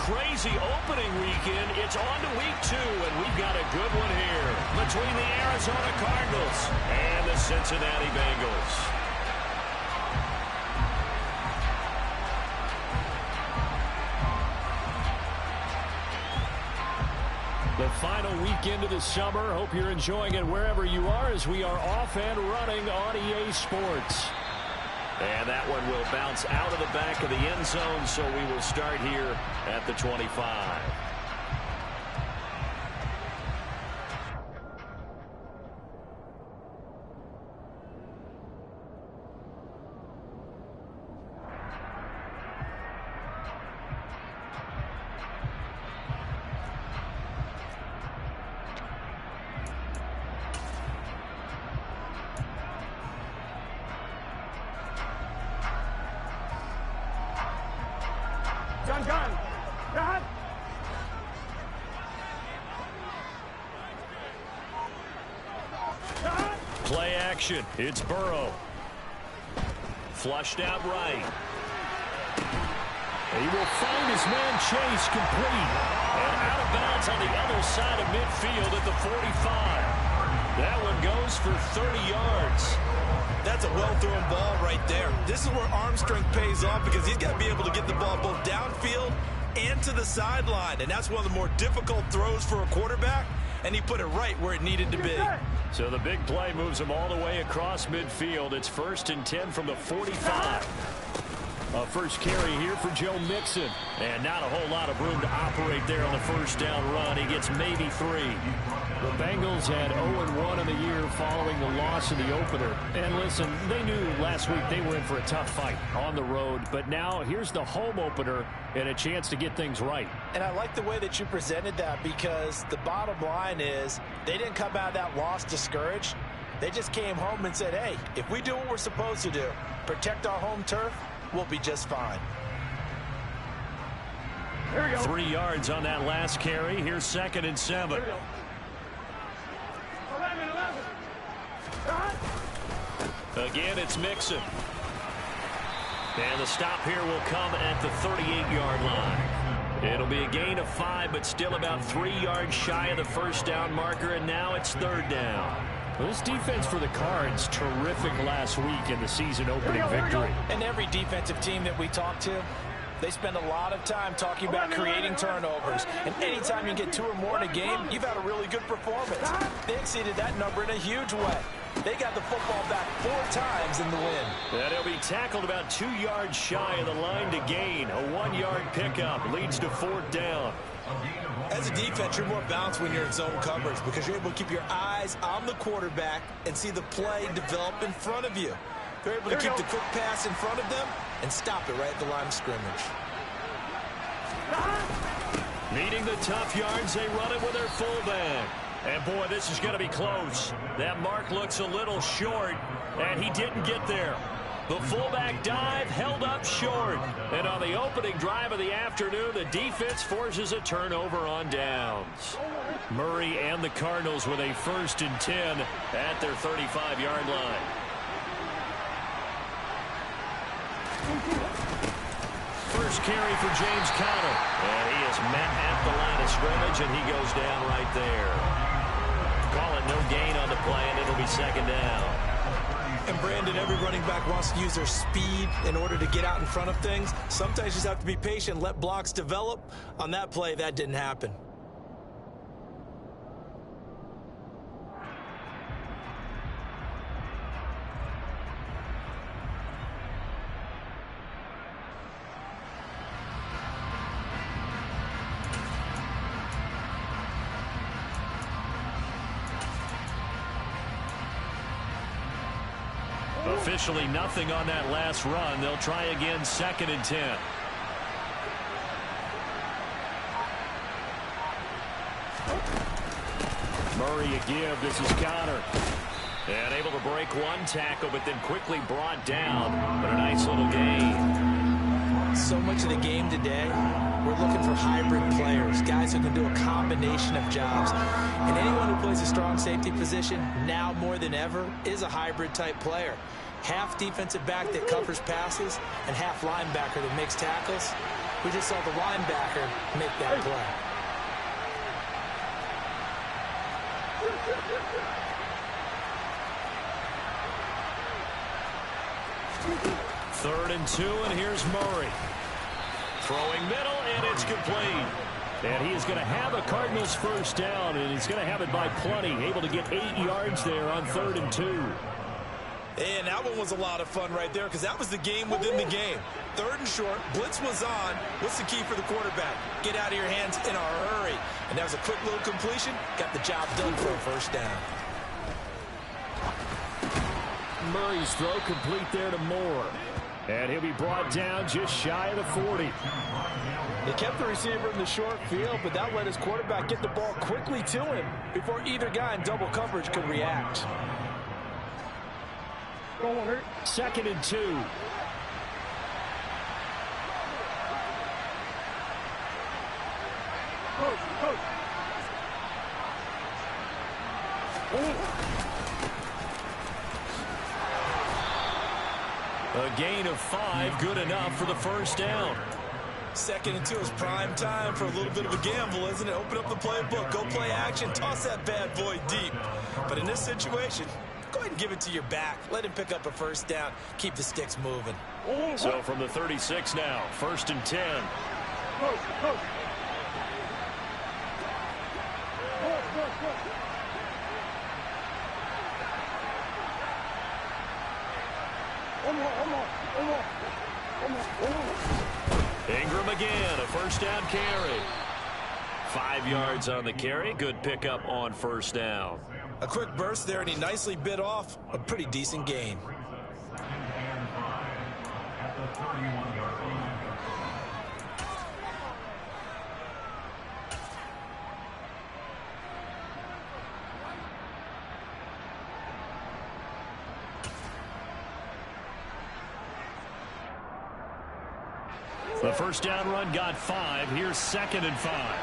crazy opening weekend. It's on to week 2, and we've got a good one here between the Arizona Cardinals and the Cincinnati Bengals. The final weekend of the summer. Hope you're enjoying it wherever you are as we are off and running on EA Sports. And that one will bounce out of the back of the end zone, so we will start here at the 25. Play action. It's Burrow. Flushed out right. He will find his man Chase complete. And out of bounds on the other side of midfield at the 45. That one goes for 30 yards. That's a well-thrown ball right there. This is where arm strength pays off because he's got to be able to get the ball both downfield and to the sideline. And that's one of the more difficult throws for a quarterback. And he put it right where it needed to be. So the big play moves him all the way across midfield. It's 1st and 10 from the 45. A first carry here for Joe Mixon. And not a whole lot of room to operate there on the first down run. He gets maybe 3. The Bengals had 0-1 in the year following the loss in the opener. And listen, they knew last week they were in for a tough fight on the road. But now here's the home opener and a chance to get things right. And I like the way that you presented that because the bottom line is they didn't come out of that loss discouraged. They just came home and said, hey, if we do what we're supposed to do, protect our home turf, we'll be just fine. There we go. 3 yards on that last carry. Here's 2nd and 7. 11. Again, it's Mixon. And the stop here will come at the 38-yard line. It'll be a gain of 5, but still about 3 yards shy of the first down marker, and now it's 3rd down. Well, this defense for the Cards, terrific last week in the season-opening victory. And every defensive team that we talk to, they spend a lot of time talking about creating turnovers. And anytime you get 2 or more in a game, you've had a really good performance. They exceeded that number in a huge way. They got the football back 4 times in the win. And he'll be tackled about 2 yards shy of the line to gain. A 1-yard pickup leads to 4th down. As a defense, you're more balanced when you're in zone coverage because you're able to keep your eyes on the quarterback and see the play develop in front of you. They're able to keep the quick pass in front of them and stop it right at the line of scrimmage. Needing the tough yards, they run it with their fullback. And, boy, this is going to be close. That mark looks a little short, and he didn't get there. The fullback dive held up short. And on the opening drive of the afternoon, the defense forces a turnover on downs. Murray and the Cardinals with a 1st and 10 at their 35-yard line. First carry for James Conner. And he is met at the line of scrimmage, and he goes down right there. Call it no gain on the play, and it'll be 2nd down. And Brandon, every running back wants to use their speed in order to get out in front of things. Sometimes you just have to be patient, let blocks develop. On that play, that didn't happen. Officially nothing on that last run. They'll try again 2nd and 10. Murray a give. This is Conner. And able to break one tackle, but then quickly brought down. But a nice little gain. So much of the game today, we're looking for hybrid players, guys who can do a combination of jobs. And anyone who plays a strong safety position, now more than ever, is a hybrid-type player. Half defensive back that covers passes and half linebacker that makes tackles. We just saw the linebacker make that play. Third and 2, and here's Murray. Throwing middle, and it's complete. And he is going to have a Cardinals first down, and he's going to have it by plenty. Able to get 8 yards there on 3rd and 2. And that one was a lot of fun right there because that was the game within the game. 3rd and short, blitz was on. What's the key for the quarterback? Get out of your hands in a hurry. And that was a quick little completion. Got the job done for a first down. Murray's throw complete there to Moore. And he'll be brought down just shy of the 40. They kept the receiver in the short field, but that let his quarterback get the ball quickly to him before either guy in double coverage could react. 2nd and 2. A gain of 5, good enough for the first down. 2nd and 2 is prime time for a little bit of a gamble, isn't it? Open up the playbook, go play action, toss that bad boy deep. But in this situation, go ahead and give it to your back. Let him pick up a first down. Keep the sticks moving. So from the 36 now, 1st and 10. Ingram again, a first down carry. 5 yards on the carry. Good pickup on first down. A quick burst there, and he nicely bit off a pretty decent gain. The first down run got 5. Here's 2nd and 5.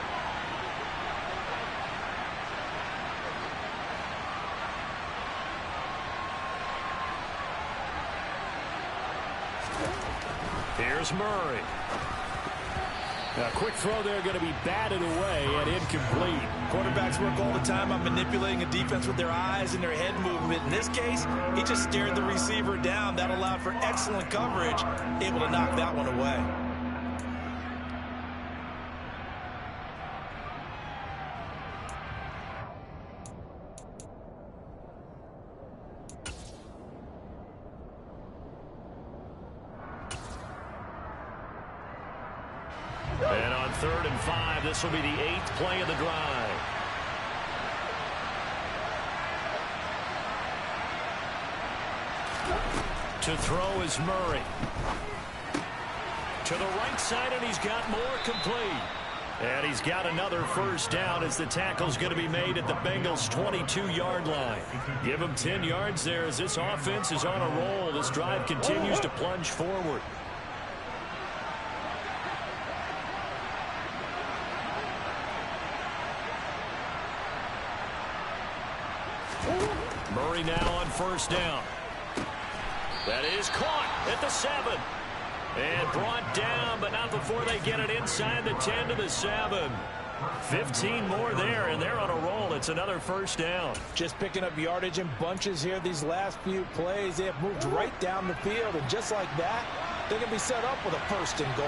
Here's Murray. A quick throw there going to be batted away and incomplete. Quarterbacks work all the time on manipulating a defense with their eyes and their head movement. In this case, he just stared the receiver down. That allowed for excellent coverage, able to knock that one away. And on 3rd and 5, this will be the 8th play of the drive. To throw is Murray. To the right side, and he's got more complete. And he's got another first down as the tackle's going to be made at the Bengals' 22-yard line. Give him 10 yards there as this offense is on a roll. This drive continues to plunge forward. Murray now on first down. That is caught at the 7. And brought down, but not before they get it inside the 10 to the 7. 15 more there, and they're on a roll. It's another first down. Just picking up yardage in bunches here these last few plays. They have moved right down the field, and just like that, they're going to be set up with a 1st and goal.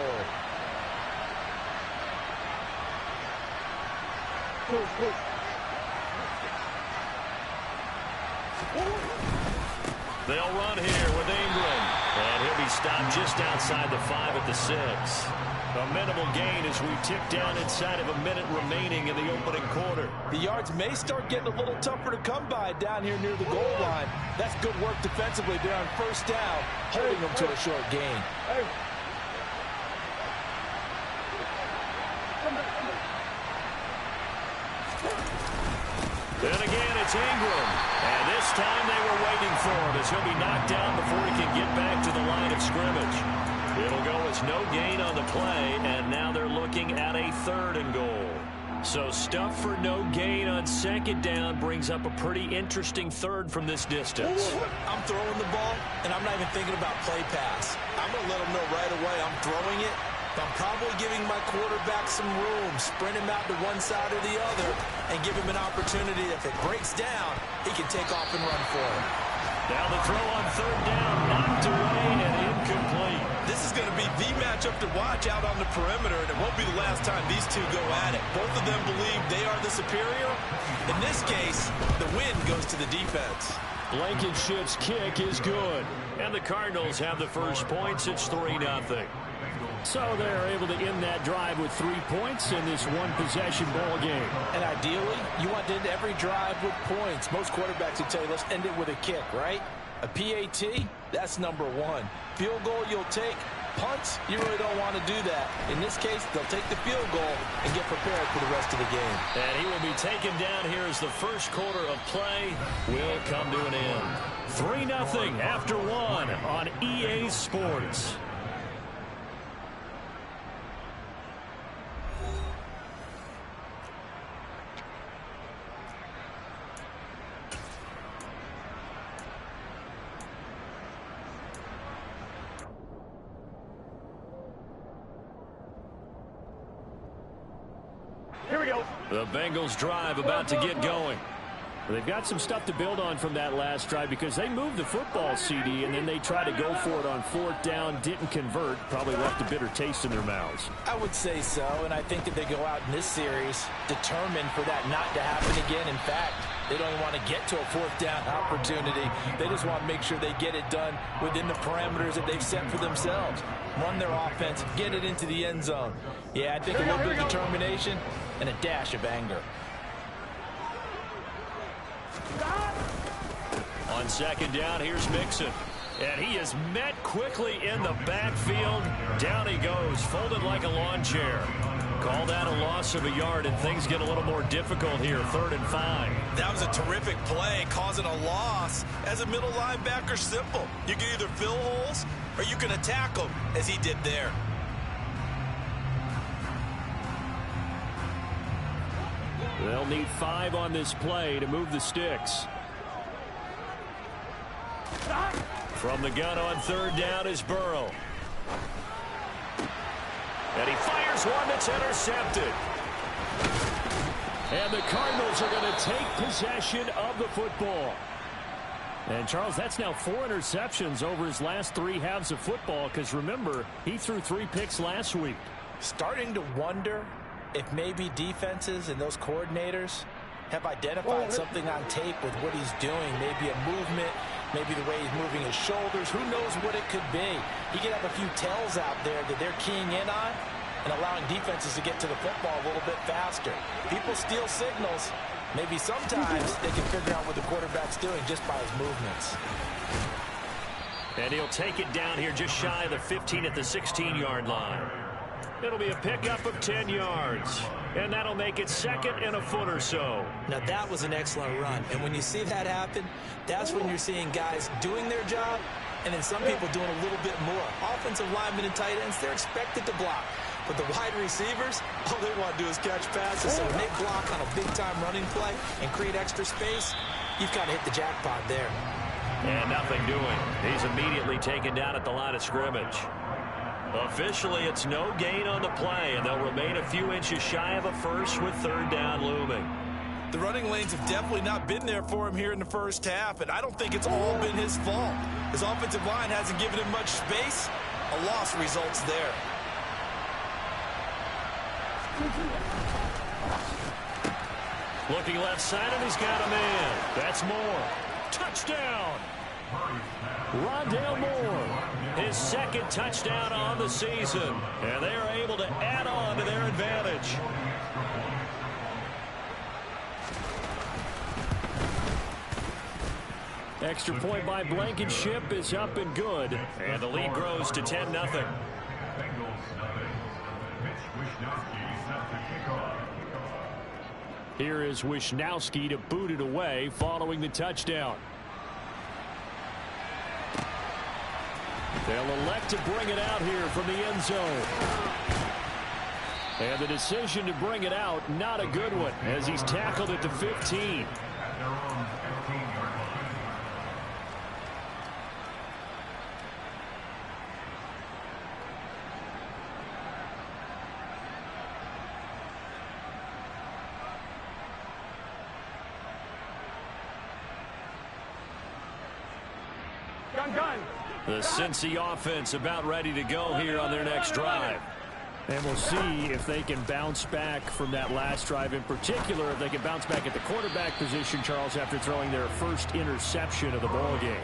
They'll run here with Ingram. And he'll be stopped just outside the 5 at the 6. A minimal gain as we tick down inside of a minute remaining in the opening quarter. The yards may start getting a little tougher to come by down here near the goal line. That's good work defensively there on first down, holding them to a short gain. Then again, it's Ingram. And this time they were waiting for him as he'll be knocked down before he can get back to the line of scrimmage. It'll go as no gain on the play, and now they're looking at a 3rd and goal. So stuff for no gain on 2nd down brings up a pretty interesting 3rd from this distance. I'm throwing the ball, and I'm not even thinking about play pass. I'm going to let them know right away I'm throwing it, I'm probably giving my quarterback some room, sprint him out to one side or the other, and give him an opportunity. If it breaks down, he can take off and run for it. Now the throw on third down, knocked away and incomplete. This is going to be the matchup to watch out on the perimeter, and it won't be the last time these two go at it. Both of them believe they are the superior. In this case, the win goes to the defense. Blankenship's kick is good. And the Cardinals have the first points. It's 3-0. So they're able to end that drive with 3 points in this one-possession ball game. And ideally, you want to end every drive with points. Most quarterbacks would tell you, let's end it with a kick, right? A PAT, that's number one. Field goal you'll take. Punts, you really don't want to do that. In this case, they'll take the field goal and get prepared for the rest of the game. And he will be taken down here as the first quarter of play will come to an end. 3-0 after one on EA Sports. Here we go. The Bengals drive about to get going. They've got some stuff to build on from that last drive because they moved the football, CD, and then they tried to go for it on fourth down, didn't convert, probably left a bitter taste in their mouths. I would say so, and I think that they go out in this series determined for that not to happen again. In fact, they don't even want to get to a fourth down opportunity. They just want to make sure they get it done within the parameters that they've set for themselves. Run their offense, get it into the end zone. Yeah, I think a little bit of determination and a dash of anger. On second down, here's Mixon. And he is met quickly in the backfield. Down he goes, folded like a lawn chair. Call that a loss of a yard, and things get a little more difficult here, 3rd and 5. That was a terrific play, causing a loss. As a middle linebacker, simple. You can either fill holes or you can attack them, as he did there. They'll need 5 on this play to move the sticks. From the gun on 3rd down is Burrow. And he fires one that's intercepted. And the Cardinals are going to take possession of the football. And, Charles, that's now 4 interceptions over his last 3 halves of football because, remember, he threw 3 picks last week. Starting to wonder if maybe defenses and those coordinators have identified something on tape with what he's doing. Maybe a movement, maybe the way he's moving his shoulders. Who knows what it could be? He could have a few tells out there that they're keying in on and allowing defenses to get to the football a little bit faster. People steal signals. Maybe sometimes they can figure out what the quarterback's doing just by his movements. And he'll take it down here just shy of the 15 at the 16-yard line. It'll be a pickup of 10 yards. And that'll make it 2nd and a foot or so. Now, that was an excellent run. And when you see that happen, that's when you're seeing guys doing their job and then some people doing a little bit more. Offensive linemen and tight ends, they're expected to block. But the wide receivers, all they want to do is catch passes. So when they block on a big-time running play and create extra space, you've got to hit the jackpot there. And nothing doing. He's immediately taken down at the line of scrimmage. Officially, it's no gain on the play, and they'll remain a few inches shy of a first with 3rd down looming. The running lanes have definitely not been there for him here in the first half, and I don't think it's all been his fault. His offensive line hasn't given him much space. A loss results there. Looking left side, and he's got a man. That's Moore. Touchdown! Rondale Moore, his 2nd touchdown on the season. And they are able to add on to their advantage. Extra point by Blankenship is up and good. And the lead grows to 10-0. Here is Wishnowski to boot it away following the touchdown. They'll elect to bring it out here from the end zone. And the decision to bring it out, not a good one, as he's tackled at the 15. The Cincy offense about ready to go here on their next drive. And we'll see if they can bounce back from that last drive. In particular, if they can bounce back at the quarterback position, Charles, after throwing their first interception of the ball game.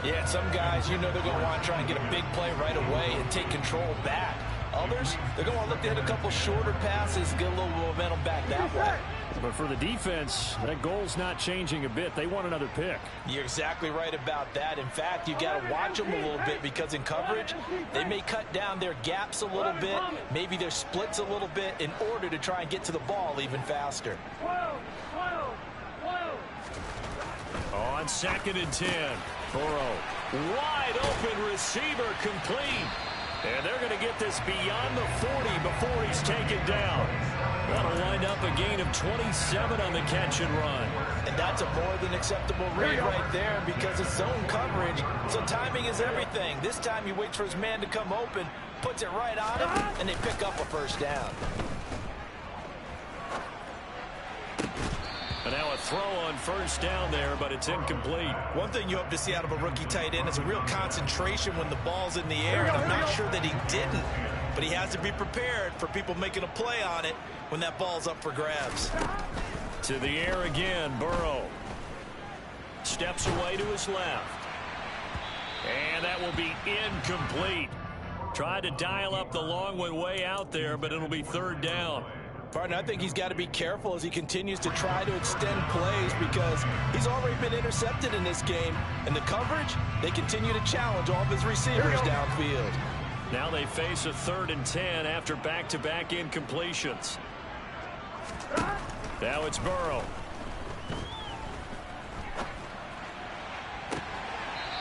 Yeah, some guys, you know they're going to want to try and get a big play right away and take control back. Others, they're going to look to hit a couple shorter passes, get a little momentum back that way. But for the defense, that goal's not changing a bit. They want another pick. You're exactly right about that. In fact, you got to watch them a little bit because in coverage, they may cut down their gaps a little bit, maybe their splits a little bit in order to try and get to the ball even faster. On 2nd and 10, Burrow, wide open receiver, complete. And they're going to get this beyond the 40 before he's taken down. That'll wind up a gain of 27 on the catch and run. And that's a more than acceptable read right there because it's zone coverage. So timing is everything. This time he waits for his man to come open, puts it right on him, and they pick up a first down. And now a throw on first down there, but it's incomplete. One thing you hope to see out of a rookie tight end is a real concentration when the ball's in the air, and I'm not sure that he didn't, but he has to be prepared for people making a play on it when that ball's up for grabs. To the air again, Burrow. Steps away to his left. And that will be incomplete. Tried to dial up the long one way out there, but it'll be 3rd down. Partner, I think he's got to be careful as he continues to try to extend plays because he's already been intercepted in this game. And the coverage, they continue to challenge all of his receivers downfield. Now they face a 3rd and 10 after back-to-back incompletions. Now it's Burrow.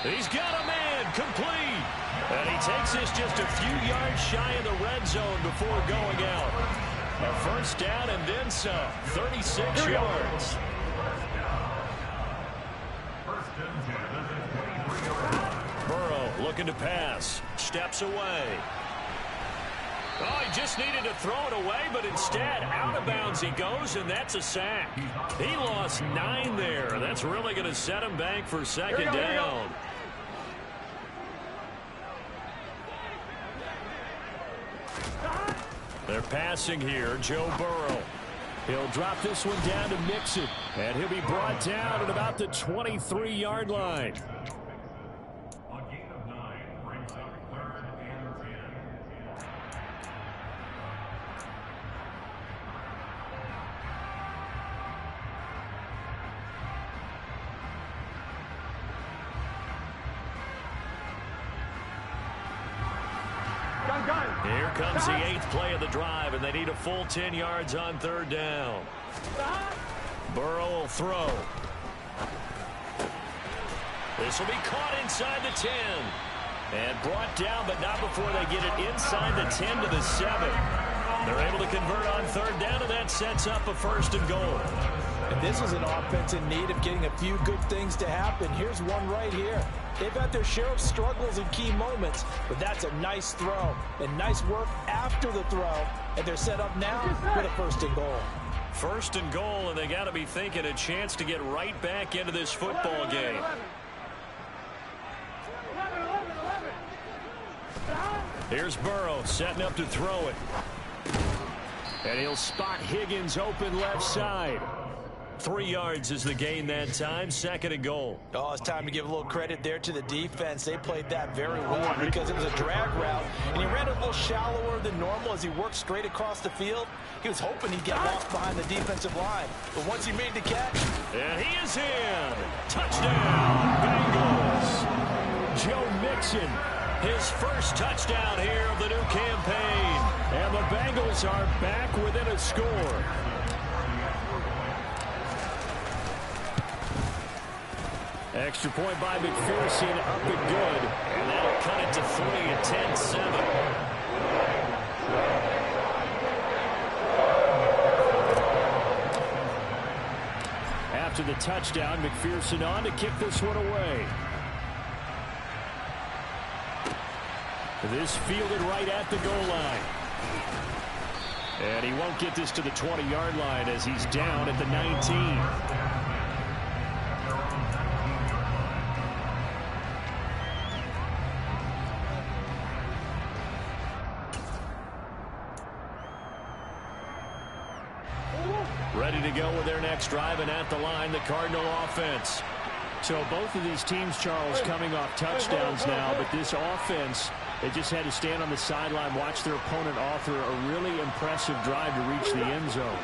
He's got a man, complete. And he takes this just a few yards shy of the red zone before going out. A first down and then some, 36 yards. Burrow looking to pass, steps away. Oh, he just needed to throw it away, but instead, out of bounds he goes, and that's a sack. He lost 9 there. That's really going to set him back for 2nd down. They're passing here, Joe Burrow. He'll drop this one down to Mixon, and he'll be brought down at about the 23-yard line. A gain of 9 brings up 3rd and 10. Here comes the 8th play of the drive, and they need a full 10 yards on 3rd down. Burrow will throw. This will be caught inside the 10. And brought down, but not before they get it inside the 10 to the 7. They're able to convert on 3rd down, and that sets up a 1st and goal. And this is an offense in need of getting a few good things to happen. Here's one right here. They've had their share of struggles in key moments, but that's a nice throw and nice work after the throw. And they're set up now with a 1st and goal. 1st and goal, and they got to be thinking a chance to get right back into this football game. Here's Burrow setting up to throw it. And he'll spot Higgins open left side. 3 yards is the gain that time. 2nd and goal. Oh, it's time to give a little credit there to the defense. They played that very well because it was a drag route, and he ran a little shallower than normal as he worked straight across the field. He was hoping he'd get lost behind the defensive line, but once he made the catch, and he is in. Touchdown, Bengals. Joe Mixon, his first touchdown here of the new campaign. And the Bengals are back within a score. Extra point by McPherson, up and good. And that'll cut it to 3 at 10-7. After the touchdown, McPherson on to kick this one away. This fielded right at the goal line. And he won't get this to the 20-yard line as he's down at the 19. Ready to go with their next drive, and at the line, the Cardinal offense. So both of these teams, Charles, coming off touchdowns now, but this offense, they just had to stand on the sideline, watch their opponent author a really impressive drive to reach the end zone.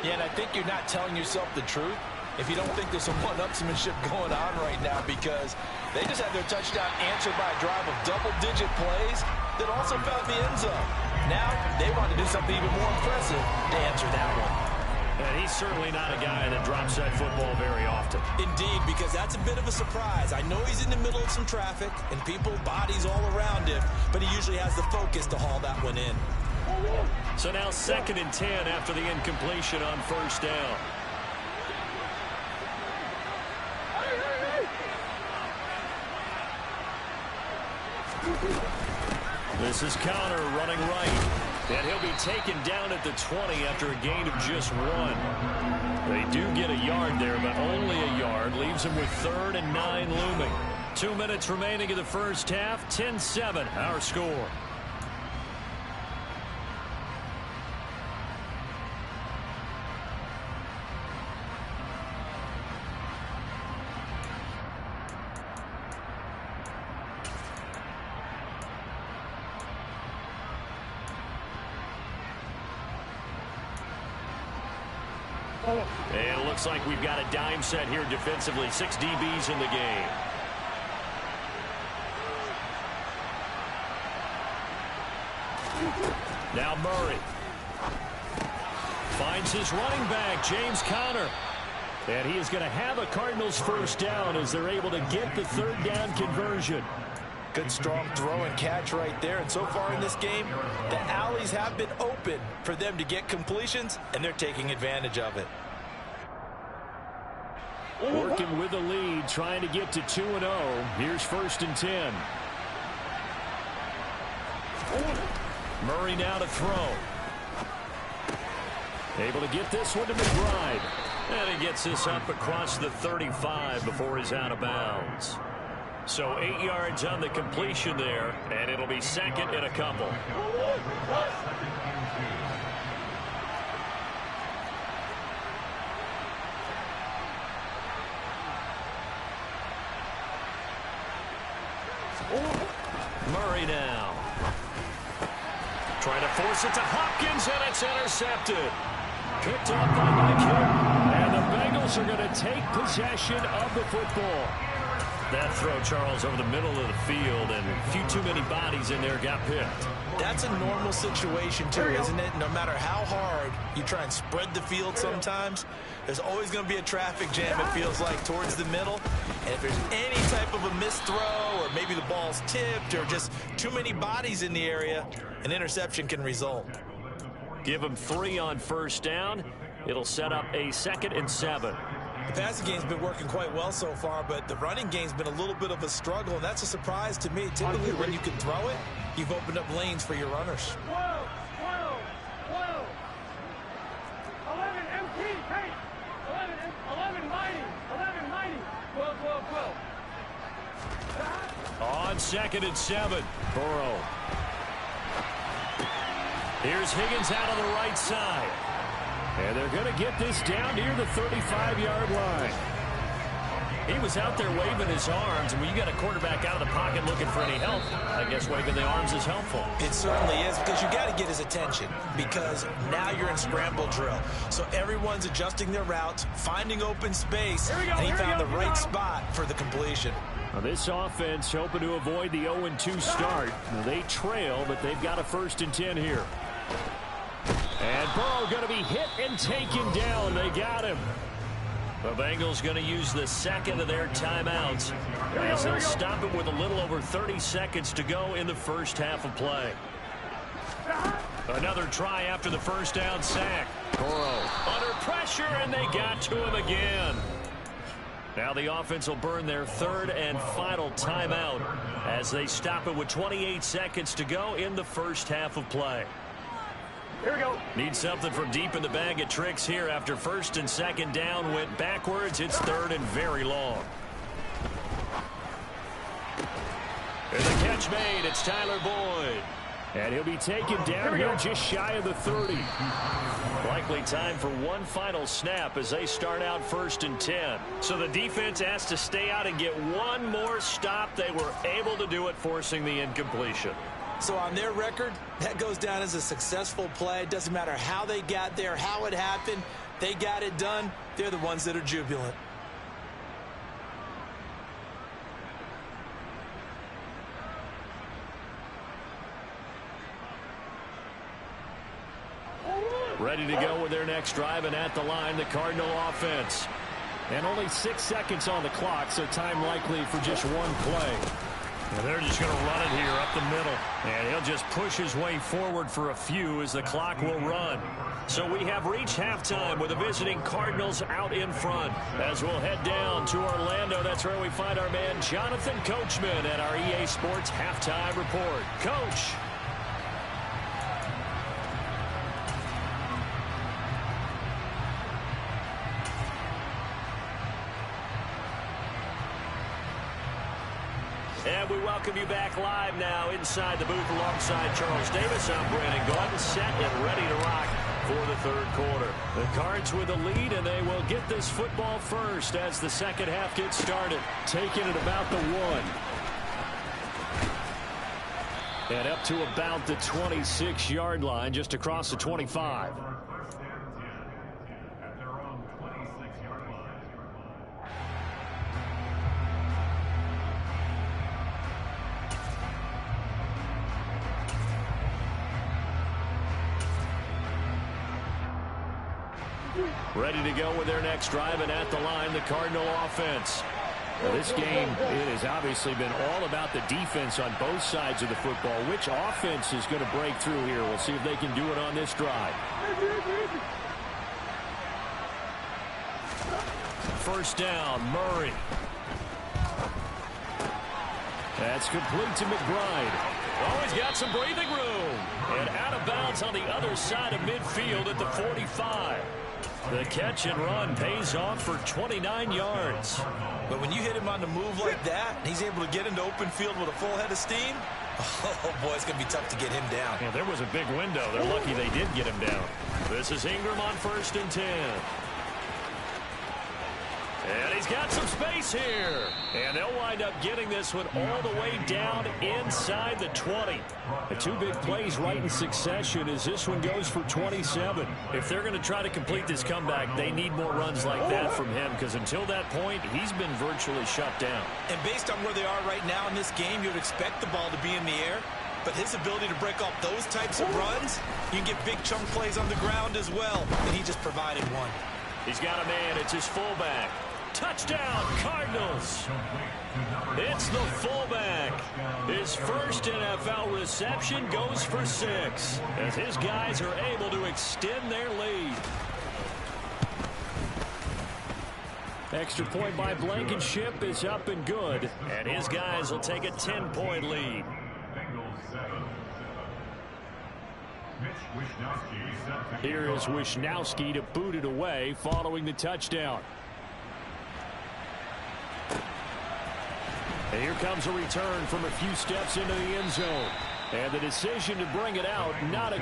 Yeah, and I think you're not telling yourself the truth if you don't think there's some one-upsmanship going on right now, because they just had their touchdown answered by a drive of double-digit plays that also found the end zone. Now they want to do something even more impressive to answer that one. And he's certainly not a guy that drops that football very often. Indeed, because that's a bit of a surprise. I know he's in the middle of some traffic and people, bodies all around him, but he usually has the focus to haul that one in. So now 2nd and 10 after the incompletion on first down. This is Connor running right. And he'll be taken down at the 20 after a gain of just 1. They do get a yard there, but only a yard. Leaves him with 3rd and 9 looming. 2 minutes remaining in the first half. 10-7, our score. And it looks like we've got a dime set here defensively. 6 DBs in the game. Now Murray. Finds his running back, James Conner. And he is going to have a Cardinals first down as they're able to get the 3rd down conversion. Good strong throw and catch right there. And so far in this game, the alleys have been open for them to get completions, and they're taking advantage of it. Working with the lead, trying to get to 2-0. Here's 1st and 10. Murray now to throw. Able to get this one to McBride. And he gets this up across the 35 before he's out of bounds. So 8 yards on the completion there, and it'll be 2nd and a couple. Murray now. Trying to force it to Hopkins, and it's intercepted. Picked up by Mike Hill. And the Bengals are going to take possession of the football. That throw, Charles, over the middle of the field, and a few too many bodies in there got picked. That's a normal situation, too, isn't it? No matter how hard you try and spread the field sometimes, there's always going to be a traffic jam, it feels like, towards the middle. And if there's any type of a missed throw, or maybe the ball's tipped, or just too many bodies in the area, an interception can result. Give him 3 on first down. It'll set up a 2nd and 7. The passing game's been working quite well so far, but the running game's been a little bit of a struggle, and that's a surprise to me. Typically, when you can throw it, you've opened up lanes for your runners. 11 MT, hey! 11 mighty, 12. On 2nd and 7, Burrow. Here's Higgins out on the right side. And they're going to get this down near the 35-yard line. He was out there waving his arms, and when you got a quarterback out of the pocket looking for any help, I guess waving the arms is helpful. It certainly is, because you got to get his attention, because now you're in scramble drill. So everyone's adjusting their routes, finding open space, and he found the right spot for the completion. Now this offense hoping to avoid the 0-2 start. Now they trail, but they've got a 1st and 10 here. And Burrow going to be hit and taken down. They got him. The Bengals going to use the 2nd of their timeouts as they'll stop it with a little over 30 seconds to go in the first half of play. Another try after the first down sack. Burrow under pressure, and they got to him again. Now the offense will burn their 3rd and final timeout as they stop it with 28 seconds to go in the first half of play. Here we go. Need something from deep in the bag of tricks here after 1st and 2nd down went backwards. It's 3rd and very long. And the catch made. It's Tyler Boyd. And he'll be taken down here just shy of the 30. Likely time for one final snap as they start out 1st and 10. So the defense has to stay out and get one more stop. They were able to do it, forcing the incompletion. So on their record, that goes down as a successful play. It doesn't matter how they got there, how it happened. They got it done. They're the ones that are jubilant. Ready to go with their next drive, and at the line, the Cardinal offense. And only 6 seconds on the clock, so time likely for just one play. And they're just going to run it here up the middle. And he'll just push his way forward for a few as the clock will run. So we have reached halftime with the visiting Cardinals out in front. As we'll head down to Orlando, that's where we find our man Jonathan Coachman at our EA Sports Halftime Report. Coach. And we welcome you back live now inside the booth alongside Charles Davis. I'm Brandon Gordon, set and ready to rock for the third quarter. The Cards with the lead, and they will get this football first as the second half gets started. Taking it about the 1. And up to about the 26-yard line, just across the 25. Ready to go with their next drive, and at the line, the Cardinal offense. Well, this game, it has obviously been all about the defense on both sides of the football. Which offense is going to break through here? We'll see if they can do it on this drive. First down, Murray. That's complete to McBride. Oh, he's got some breathing room. And out of bounds on the other side of midfield at the 45. The catch and run pays off for 29 yards. But when you hit him on the move like that, and he's able to get into open field with a full head of steam, oh, boy, it's going to be tough to get him down. Yeah, there was a big window. They're lucky they did get him down. This is Ingram on 1st and 10. And he's got some space here. And they'll wind up getting this one all the way down inside the 20. The two big plays right in succession as this one goes for 27. If they're going to try to complete this comeback, they need more runs like that from him, because until that point, he's been virtually shut down. And based on where they are right now in this game, you would expect the ball to be in the air. But his ability to break off those types of runs, you can get big chunk plays on the ground as well. And he just provided one. He's got a man. It's his fullback. Touchdown, Cardinals. It's the fullback. His first NFL reception goes for 6 as his guys are able to extend their lead. Extra point by Blankenship is up and good. And his guys will take a 10-point lead. Here is Wisnowski to boot it away following the touchdown. And here comes a return from a few steps into the end zone. And the decision to bring it out, not a...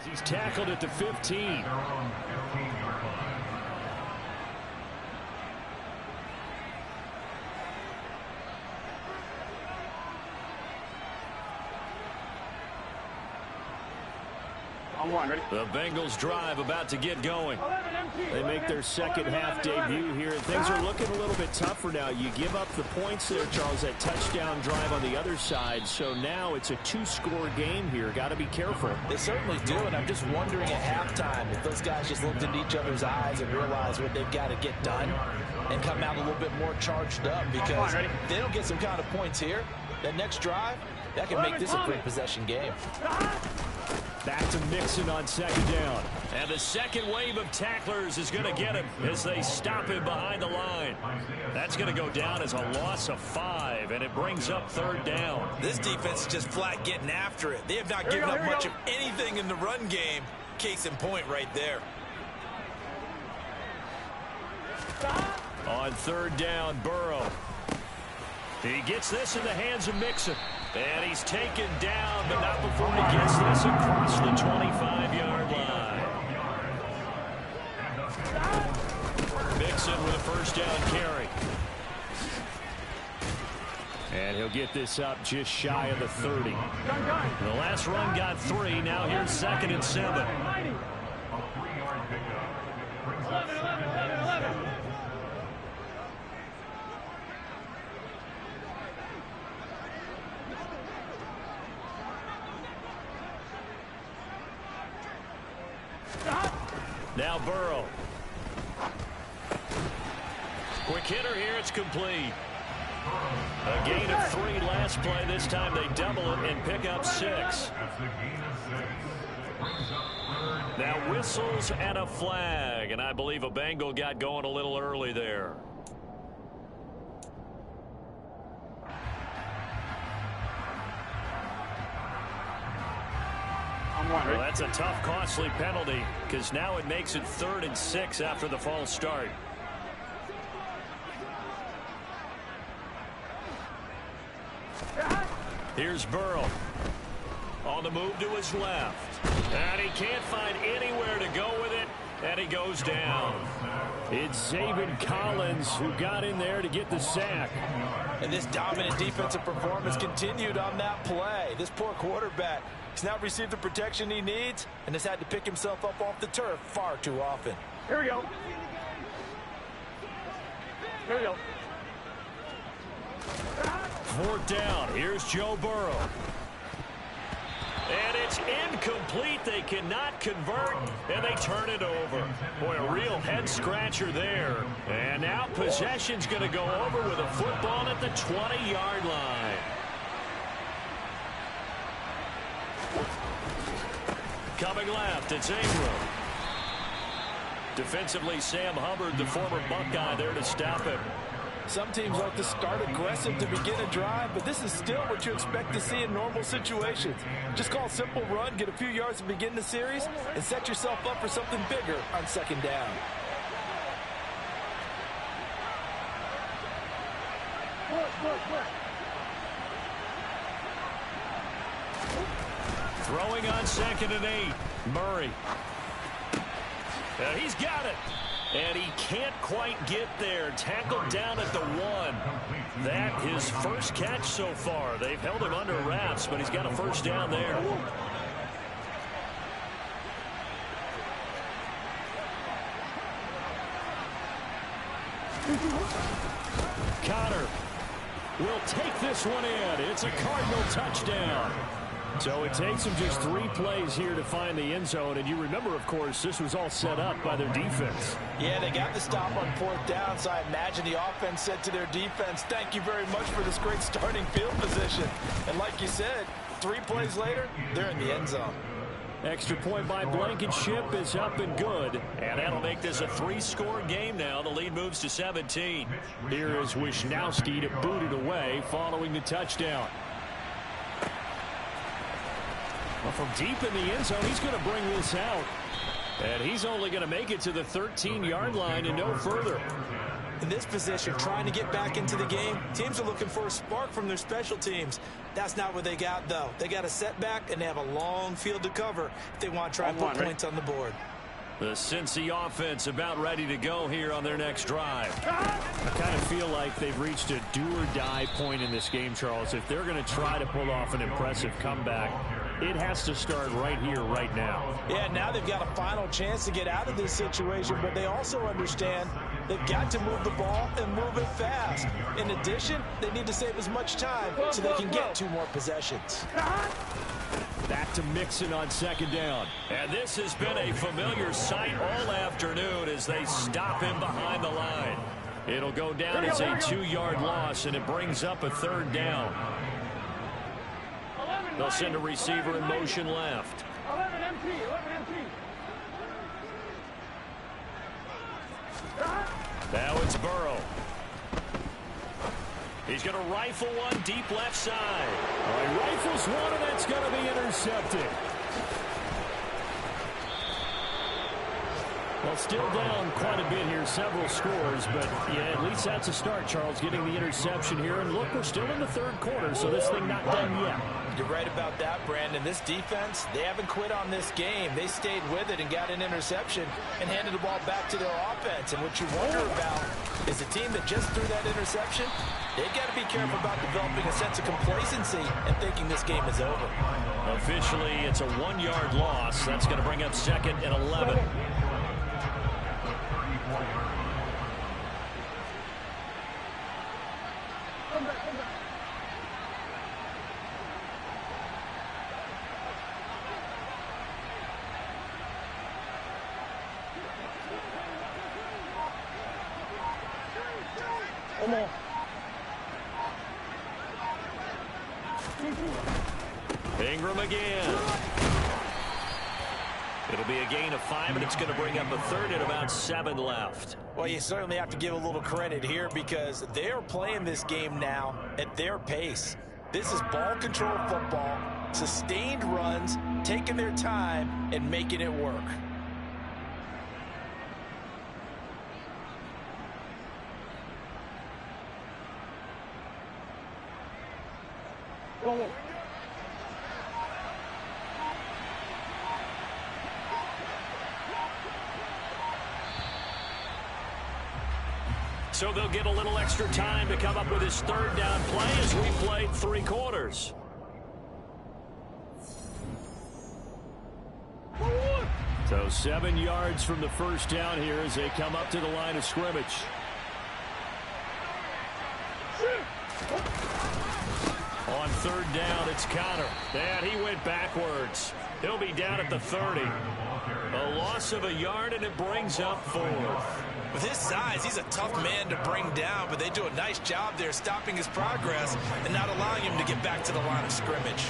He's tackled at the 15. The Bengals drive about to get going. They make their second half debut here, and things are looking a little bit tougher now. You give up the points there, Charles, that touchdown drive on the other side. So now it's a two-score game here. Got to be careful. They certainly do, and I'm just wondering at halftime if those guys just looked into each other's eyes and realized what they've got to get done and come out a little bit more charged up, because if they don't get some kind of points here, that next drive, that can make this a three-possession game. Back to Mixon on second down. And the second wave of tacklers is going to get him as they stop him behind the line. That's going to go down as a loss of 5, and it brings up third down. This defense is just flat getting after it. They have not given up much of anything in the run game. Case in point right there. On third down, Burrow. He gets this in the hands of Mixon. And he's taken down, but not before he gets this across the 25-yard line. Mixon with a first down carry. And he'll get this up just shy of the 30. The last run got 3. Now here's 2nd and 7. 11, 11, 11. Now Burrow. Quick hitter here. It's complete. A gain of 3 last play. This time they double it and pick up 6. Now whistles and a flag. And I believe a Bengal got going a little early there. Well, that's a tough, costly penalty, because now it makes it 3rd and 6 after the false start. Here's Burrow. On the move to his left. And he can't find anywhere to go with it, and he goes down. It's Zaven Collins who got in there to get the sack. And this dominant defensive performance continued on that play. This poor quarterback has not received the protection he needs and has had to pick himself up off the turf far too often. Here we go. Here we go. 4th down. Here's Joe Burrow. And it's incomplete. They cannot convert, and they turn it over. Boy, a real head-scratcher there. And now possession's going to go over with a football at the 20-yard line. Coming left, it's Ingram. Defensively, Sam Hubbard, the former Buckeye, there to stop him. Some teams like to start aggressive to begin a drive, but this is still what you expect to see in normal situations. Just call a simple run, get a few yards to begin the series, and set yourself up for something bigger on second down. Throwing on 2nd and 8. Murray. He's got it. And he can't quite get there. Tackled down at the 1. That his first catch so far. They've held him under wraps, but he's got a first down there. Connor will take this one in. It's a Cardinal touchdown. So it takes them just 3 plays here to find the end zone. And you remember, of course, this was all set up by their defense. Yeah, they got the stop on 4th down, so I imagine the offense said to their defense, thank you very much for this great starting field position. And like you said, 3 plays later, they're in the end zone. Extra point by Blankenship is up and good. And that'll make this a 3-score game now. The lead moves to 17. Here is Wisnowski to boot it away following the touchdown. Well, from deep in the end zone, he's going to bring this out. And he's only going to make it to the 13-yard line and no further. In this position, trying to get back into the game, teams are looking for a spark from their special teams. That's not what they got, though. They got a setback, and they have a long field to cover if they want to try and put points on the board. The Cincy offense about ready to go here on their next drive. I kind of feel like they've reached a do-or-die point in this game, Charles. If they're going to try to pull off an impressive comeback, it has to start right here, right now. Yeah, now they've got a final chance to get out of this situation, but they also understand they've got to move the ball and move it fast. In addition, they need to save as much time so they can get 2 more possessions. Back to Mixon on 2nd down. And this has been a familiar sight all afternoon as they stop him behind the line. It'll go down as a 2-yard loss, and it brings up a 3rd down. They'll send a receiver in motion left. 11 MT, 11 MT. Now it's Burrow. He's going to rifle one deep left side. Well, he rifles one, and that's going to be intercepted. Well, still down quite a bit here, several scores, but yeah, at least that's a start, Charles, getting the interception here. And look, we're still in the 3rd quarter, so this thing not done yet. You're right about that, Brandon. This defense, they haven't quit on this game. They stayed with it and got an interception and handed the ball back to their offense. And what you wonder about is a team that just threw that interception, they've got to be careful about developing a sense of complacency and thinking this game is over. Officially, it's a 1-yard loss. That's going to bring up 2nd and 11. Ingram again. It'll be a gain of 5, and it's going to bring up a 3rd and about 7 left. Well, you certainly have to give a little credit here because they're playing this game now at their pace. This is ball control football, sustained runs, taking their time, and making it work. So they'll get a little extra time to come up with his 3rd down play as we played 3 quarters. So 7 yards from the 1st down here as they come up to the line of scrimmage. On 3rd down, it's Connor. And he went backwards. He'll be down at the 30. A loss of a yard, and it brings up 4th. With his size, he's a tough man to bring down, but they do a nice job there stopping his progress and not allowing him to get back to the line of scrimmage.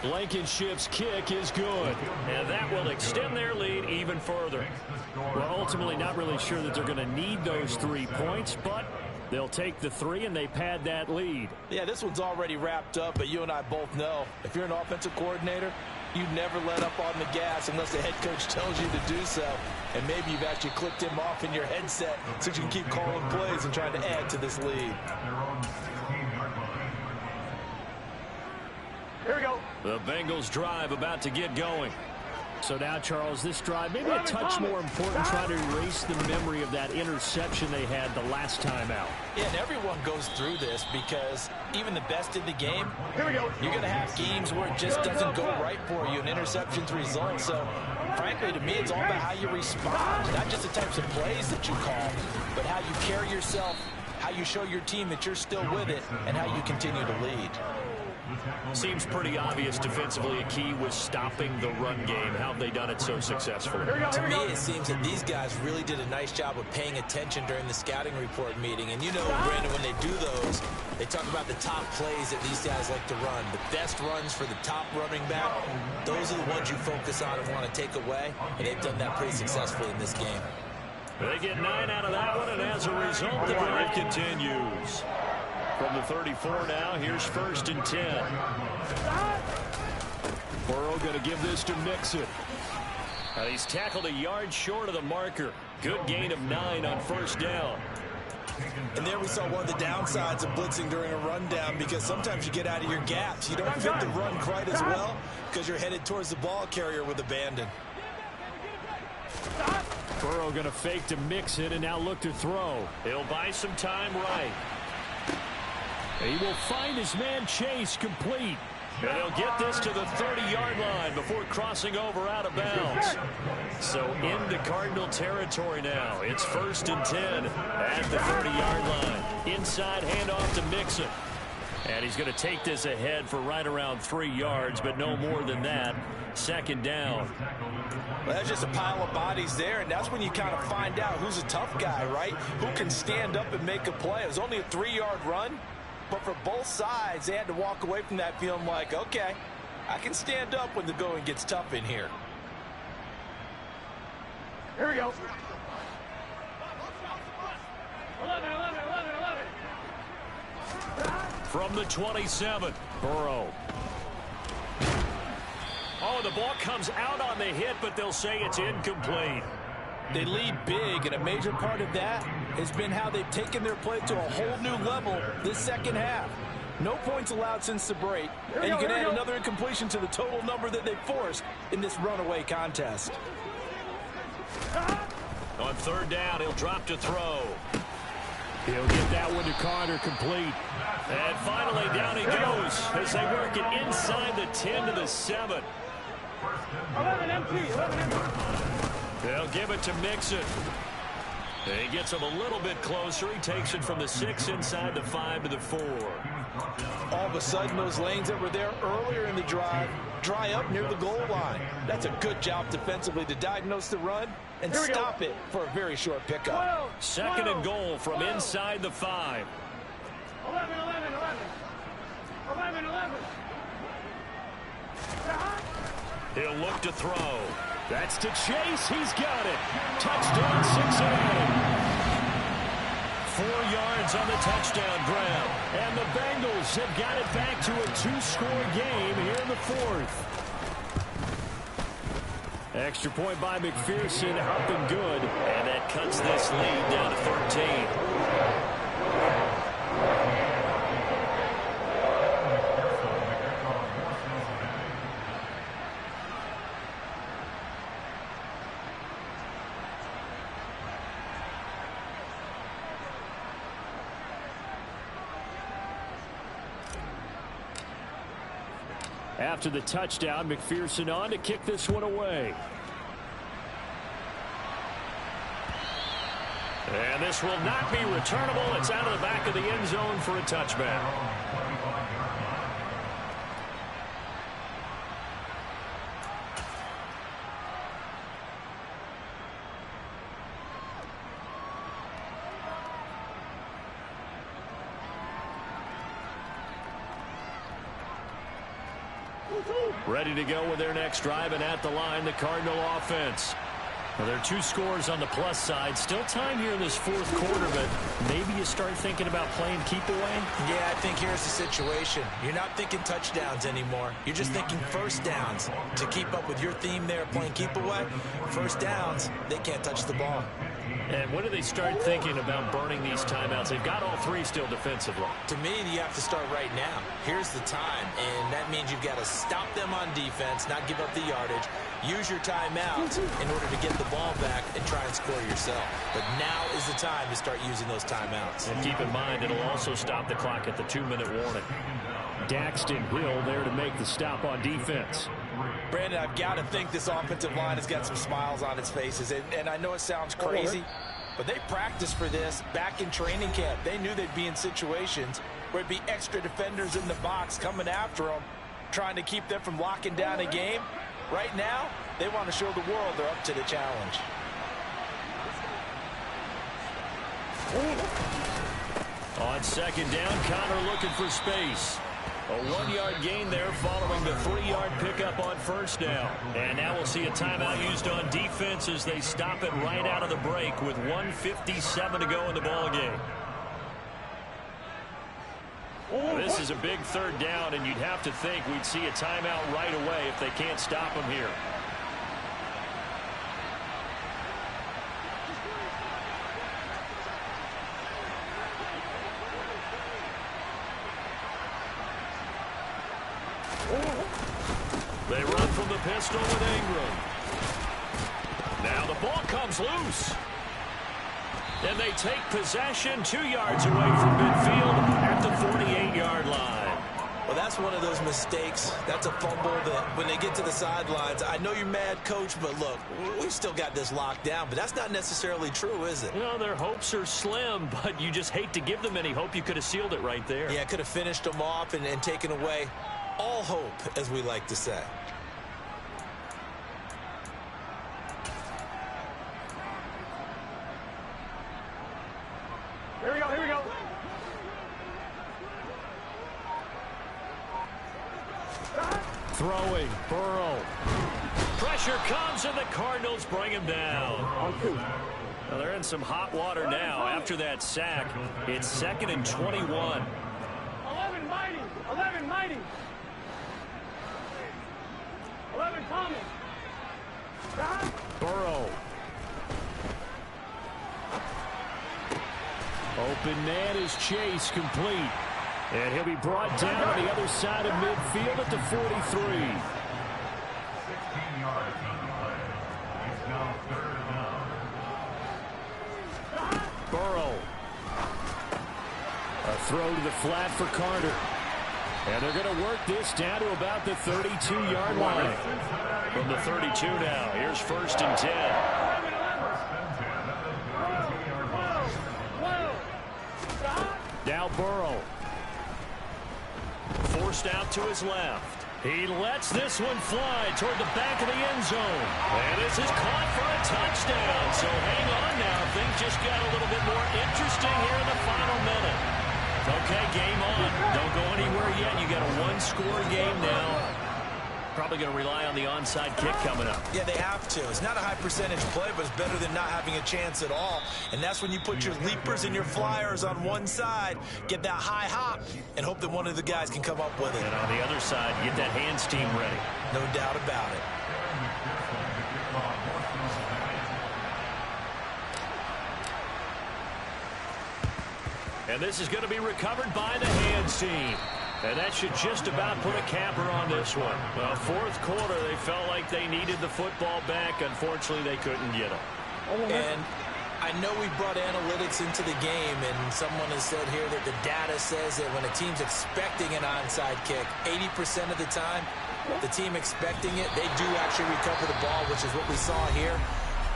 Blankenship's kick is good, and that will extend their lead even further. Well, ultimately not really sure that they're going to need those 3 points, but they'll take the 3 and they pad that lead. Yeah, this one's already wrapped up, but you and I both know if you're an offensive coordinator, you never let up on the gas unless the head coach tells you to do so. And maybe you've actually clicked him off in your headset so you can keep calling plays and trying to add to this lead. Here we go. The Bengals drive about to get going. So now, Charles, this drive maybe a touch more important, trying to erase the memory of that interception they had the last time out. Yeah, and everyone goes through this because even the best in the game, Here we go. you're going to have games where it just doesn't go right for you and interceptions result. So, frankly, to me, it's all about how you respond, not just the types of plays that you call, but how you carry yourself, how you show your team that you're still with it, and how you continue to lead. Seems pretty obvious defensively a key was stopping the run game. How have they done it so successfully? To me, it seems that these guys really did a nice job of paying attention during the scouting report meeting. And you know, Brandon, when they do those, they talk about the top plays that these guys like to run. The best runs for the top running back, those are the ones you focus on and want to take away. And they've done that pretty successfully in this game. They get 9 out of that one, and as a result, the drive continues. From the 34 now, here's 1st and 10. Burrow going to give this to Mixon. He's tackled a yard short of the marker. Good gain of 9 on 1st down. And there we saw one of the downsides of blitzing during a rundown, because sometimes you get out of your gaps. You don't fit the run quite as well because you're headed towards the ball carrier with abandon. Burrow going to fake to mix it and now look to throw. He'll buy some time right. He will find his man Chase complete. And he'll get this to the 30-yard line before crossing over out of bounds. So into Cardinal territory now. It's 1st and 10 at the 30-yard line. Inside handoff to Mixon. And he's going to take this ahead for right around 3 yards, but no more than that. 2nd down. Well, that's just a pile of bodies there, and that's when you kind of find out who's a tough guy, right? Who can stand up and make a play. It was only a 3-yard run, but for both sides, they had to walk away from that feeling like, okay, I can stand up when the going gets tough in here. Here we go. 11. From the 27, Burrow. Oh, the ball comes out on the hit, but they'll say it's incomplete. They lead big, and a major part of that has been how they've taken their play to a whole new level this second half. No points allowed since the break, and you can add another incompletion to the total number that they've forced in this runaway contest. On 3rd down, he'll drop to throw. He'll get that one to Carter complete. And finally, down he goes as they work it inside the 10 to the 7. 11 empty. They'll give it to Mixon. He gets him a little bit closer. He takes it from the 6 inside the 5 to the 4. All of a sudden, those lanes that were there earlier in the drive dry up near the goal line. That's a good job defensively to diagnose the run and stop it for a very short pickup. 2nd and goal from inside the 5. 11. He'll look to throw. That's to Chase. He's got it. Touchdown, 6-8. 4 yards on the touchdown grab. And the Bengals have got it back to a 2-score game here in the 4th. Extra point by McPherson, up and good. And that cuts this lead down to 13. After the touchdown, McPherson on to kick this one away. And this will not be returnable. It's out of the back of the end zone for a touchback. Ready to go with their next drive, and at the line, the Cardinal offense. Well, there are 2 scores on the plus side. Still time here in this 4th quarter, but maybe you start thinking about playing keep away? Yeah, I think here's the situation. You're not thinking touchdowns anymore. You're just thinking first downs. To keep up with your theme there, playing keep away, first downs, they can't touch the ball. And when do they start thinking about burning these timeouts? They've got all 3 still defensively. To me, you have to start right now. Here's the time, and that means you've got to stop them on defense, not give up the yardage, use your timeouts in order to get the ball back and try and score yourself. But now is the time to start using those timeouts. And keep in mind, it'll also stop the clock at the 2-minute warning. Daxton Hill there to make the stop on defense. Brandon, I've got to think this offensive line has got some smiles on its faces. And I know it sounds crazy, but they practiced for this back in training camp. They knew they'd be in situations where it'd be extra defenders in the box coming after them, trying to keep them from locking down a game. Right now, they want to show the world they're up to the challenge. On 2nd down, Connor looking for space. A 1-yard gain there following the 3-yard pickup on 1st down. And now we'll see a timeout used on defense as they stop it right out of the break with 1:57 to go in the ballgame. This is a big 3rd down, and you'd have to think we'd see a timeout right away if they can't stop them here. They run from the pistol with Ingram. Now the ball comes loose. And they take possession 2 yards away from midfield at the 48-yard line. Well, that's one of those mistakes. That's a fumble that when they get to the sidelines, I know you're mad, Coach, but look, we've still got this locked down. But that's not necessarily true, is it? You know, their hopes are slim, but you just hate to give them any hope. You could have sealed it right there. Yeah, could have finished them off and taken away all hope, as we like to say. Here we go, here we go. Throwing, Burrow. Pressure comes, and the Cardinals bring him down. Well, they're in some hot water now. After that sack, it's 2nd and 21. 11 mighty, 11 mighty. 11 coming. Burrow. Open man is Chase, complete. And he'll be brought down on the other side of midfield at the 43. 16 yards on the play. It's now 3rd down. Burrow. A throw to the flat for Carter. And they're going to work this down to about the 32-yard line. From the 32 now, here's 1st and 10. Now Burrow. Forced out to his left. He lets this one fly toward the back of the end zone. And this is caught for a touchdown. So hang on now. Things just got a little bit more interesting here in the final minute. Okay, game on. Don't go anywhere yet. You got a one-score game now. Probably going to rely on the onside kick coming up. Yeah, they have to. It's not a high percentage play, but it's better than not having a chance at all. And that's when you put your leapers and your flyers on one side, get that high hop, and hope that one of the guys can come up with it. And on the other side, get that hands team ready. No doubt about it. And this is going to be recovered by the hands team. And that should just about put a capper on this one. Well, 4th quarter, they felt like they needed the football back. Unfortunately, they couldn't get it. And I know we brought analytics into the game, and someone has said here that the data says that when a team's expecting an onside kick, 80% of the time, the team expecting it, they do actually recover the ball, which is what we saw here.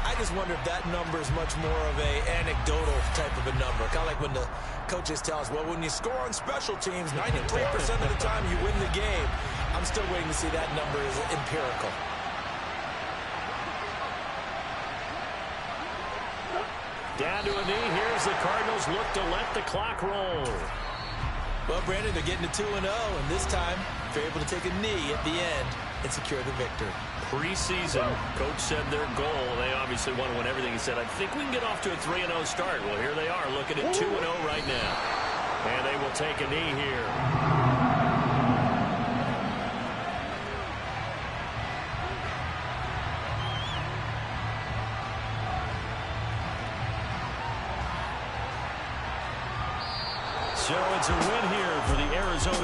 I just wonder if that number is much more of a anecdotal type of a number. Kind of like when the coaches tell us, well, when you score on special teams, 93% of the time you win the game. I'm still waiting to see that number is empirical. Down to a knee. Here's the Cardinals look to let the clock roll. Well, Brandon, they're getting to 2-0, and this time they're able to take a knee at the end and secure the victory. Preseason, coach said their goal, they obviously want to win everything. He said, I think we can get off to a 3-0 start. Well, here they are looking at 2-0 right now. And they will take a knee here. So it's a win here for the Arizona